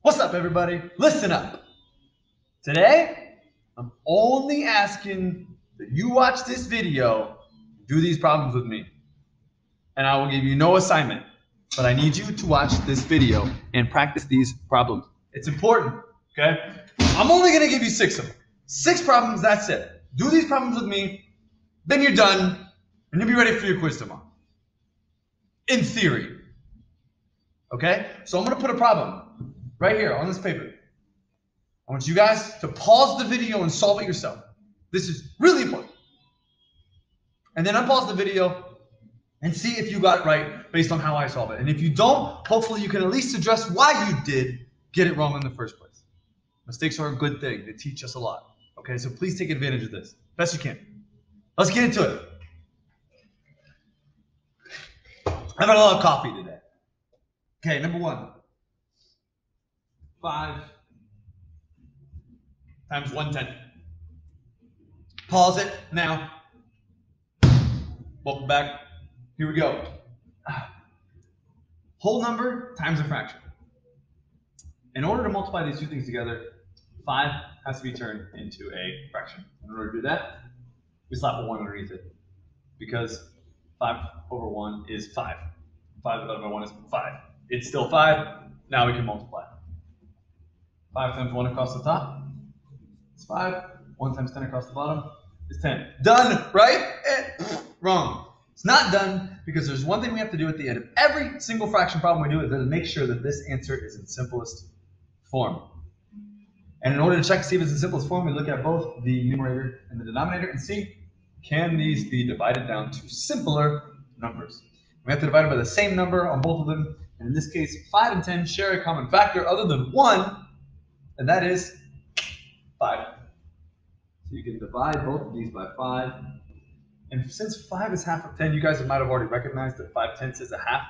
What's up, everybody? Listen up. Today, I'm only asking that you watch this video, do these problems with me. And I will give you no assignment, but I need you to watch this video and practice these problems. It's important, okay? I'm only going to give you 6 of them. 6 problems, that's it. Do these problems with me, then you're done, and you'll be ready for your quiz tomorrow. In theory. Okay? So I'm going to put a problem right here on this paper. I want you guys to pause the video and solve it yourself. This is really important. And then unpause the video and see if you got it right based on how I solve it. And if you don't, hopefully you can at least address why you did get it wrong in the first place. Mistakes are a good thing. They teach us a lot. Okay, so please take advantage of this best you can. Let's get into it. I've had a lot of coffee today. Okay, number 1. 5 times 1/10. Pause it now. Welcome back. Here we go. Whole number times a fraction. In order to multiply these two things together, 5 has to be turned into a fraction. In order to do that, we slap a 1 underneath it. Because 5 over 1 is 5. 5 divided by 1 is 5. It's still 5. Now we can multiply. 5 times 1 across the top is 5. 1 times 10 across the bottom is 10. Done, right? Wrong. It's not done because there's one thing we have to do at the end of every single fraction problem we do is to make sure that this answer is in simplest form. And in order to check to see if it's in simplest form, we look at both the numerator and the denominator and see, can these be divided down to simpler numbers? We have to divide it by the same number on both of them. And in this case, 5 and 10 share a common factor other than 1, and that is 5. So you can divide both of these by 5. And since 5 is half of 10, you guys might have already recognized that 5/10 is a half.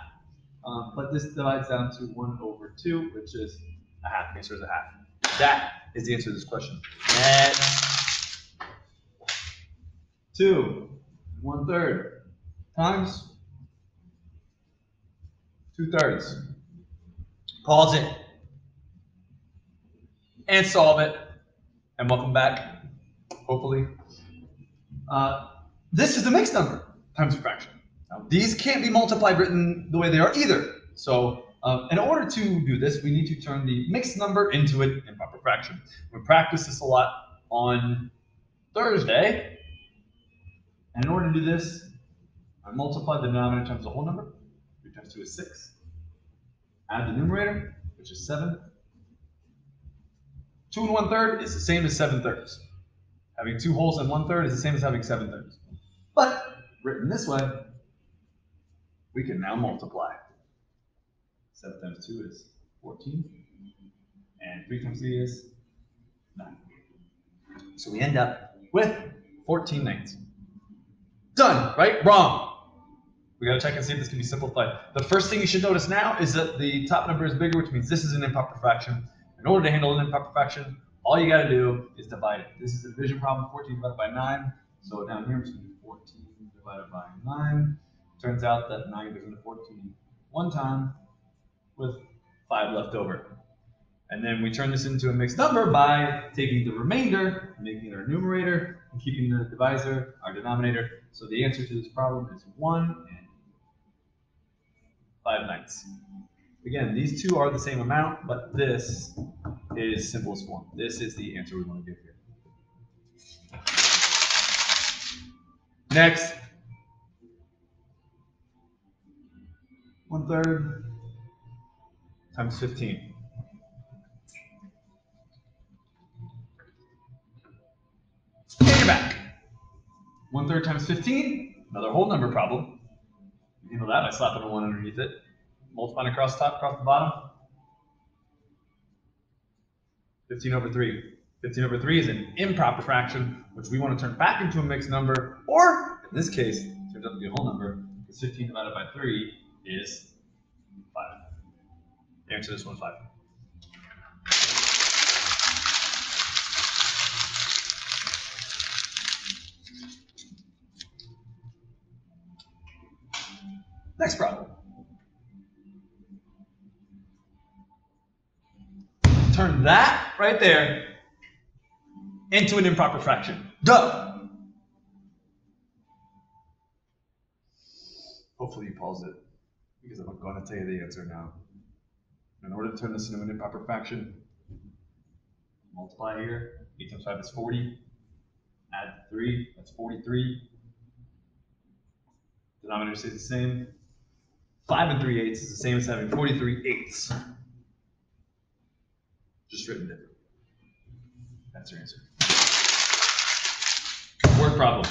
But this divides down to 1 over 2, which is a half. The answer is a half. That is the answer to this question. Next. 2 1/3 times 2/3. Pause it. And solve it. And welcome back, hopefully. This is the mixed number times a fraction. Now, these can't be multiplied written the way they are either. So in order to do this, we need to turn the mixed number into an improper fraction. We practiced this a lot on Thursday. And in order to do this, I multiply the denominator times the whole number. 3 times 2 is 6. Add the numerator, which is 7. 2 1/3 is the same as 7/3. Having 2 wholes and 1/3 is the same as having 7/3. But written this way, we can now multiply. 7 times 2 is 14. And 3 times 3 is 9. So we end up with 14/9. Done, right? Wrong. We got to check and see if this can be simplified. The first thing you should notice now is that the top number is bigger, which means this is an improper fraction. In order to handle an improper fraction, all you got to do is divide it. This is a division problem, 14 divided by 9. So down here, I'm just going to do 14 divided by 9. Turns out that 9 goes into 14 one time with 5 left over. And then we turn this into a mixed number by taking the remainder, making it our numerator, and keeping the divisor our denominator. So the answer to this problem is 1 and 5/9. Again, these two are the same amount, but this is simplest form. This is the answer we want to give here. Next. 1/3 times 15. And you're back. 1/3 times 15, another whole number problem. You handle that by slapping a 1 underneath it. Multiplying across the top, across the bottom. 15 over 3. 15 over 3 is an improper fraction, which we want to turn back into a mixed number, or in this case, it turns out to be a whole number, because 15 divided by 3 is 5. The answer to this one is 5. Next problem. turn that right there into an improper fraction. Duh! Hopefully you pause it, because I'm going to tell you the answer now. In order to turn this into an improper fraction, multiply here. 8 times 5 is 40. Add 3, that's 43. Denominator stays the same. 5 3/8 is the same as having 43/8. Just written different. That's your answer. Word problem.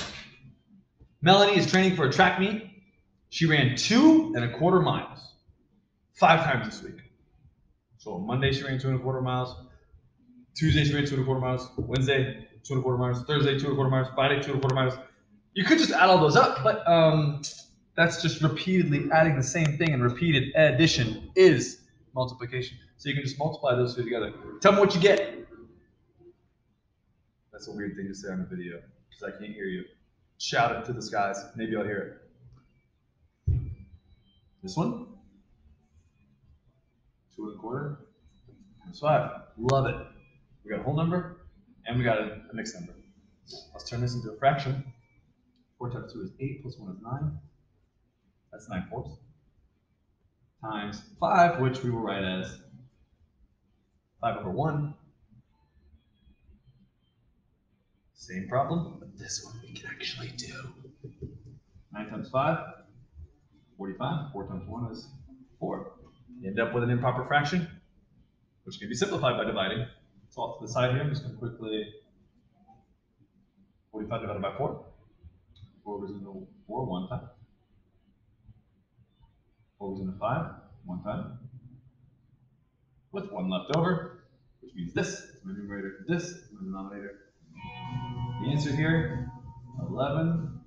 Melanie is training for a track meet. She ran 2¼ miles 5 times this week. So on Monday she ran 2¼ miles. Tuesday she ran 2¼ miles. Wednesday 2¼ miles. Thursday 2¼ miles. Friday 2¼ miles. You could just add all those up, but that's just repeatedly adding the same thing, and repeated addition is multiplication. So you can just multiply those two together. Tell me what you get. That's a weird thing to say on a video because I can't hear you. Shout it to the skies. Maybe I'll hear it. This one? 2¼ times 5. Love it. We got a whole number and we got a mixed number. Let's turn this into a fraction. 4 times 2 is 8 plus 1 is 9. That's 9/4. Times 5, which we will write as 5/1. Same problem, but this one we can actually do. 9 times 5, 45. 4 times 1 is 4. You end up with an improper fraction, which can be simplified by dividing. So off to the side here, I'm just going to quickly 45 divided by 4. 4 goes into 4 one time. 4 goes into 5 one time. With 1 left over, which means this is my numerator, this is my denominator. The answer here, 11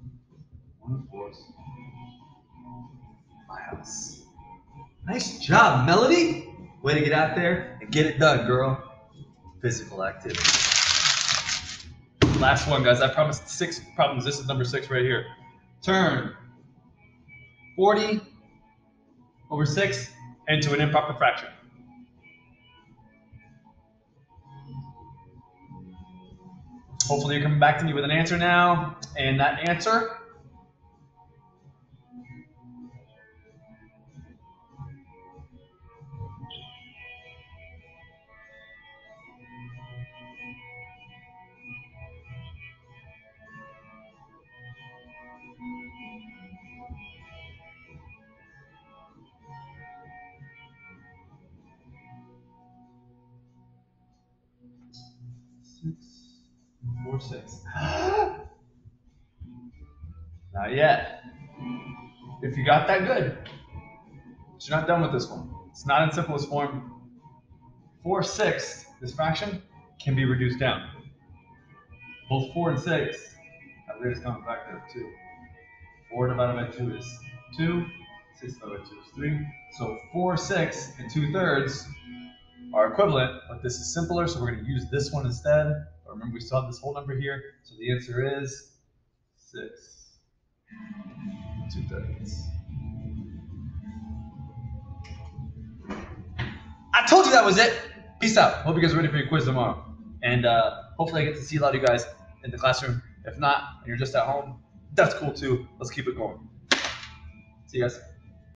1/4 miles. Nice job, Melody. Way to get out there and get it done, girl. Physical activity. Last one, guys. I promised 6 problems. This is number 6 right here. Turn 40/6 into an improper fraction. Hopefully you're coming back to me with an answer now. And that answer or 6. Not yet. If you got that, good. But you're not done with this one. It's not in simplest form. 4/6, this fraction, can be reduced down. Both 4 and 6 have the greatest common factor of 2. 4 divided by 2 is 2. 6 divided by 2 is 3. So 4/6 and 2/3 are equivalent, but this is simpler, so we're going to use this one instead. But remember, we still have this whole number here, so the answer is 6 2/3. I told you that was it. Peace out. Hope you guys are ready for your quiz tomorrow. And hopefully I get to see a lot of you guys in the classroom. If not, and you're just at home, that's cool too. Let's keep it going. See you guys.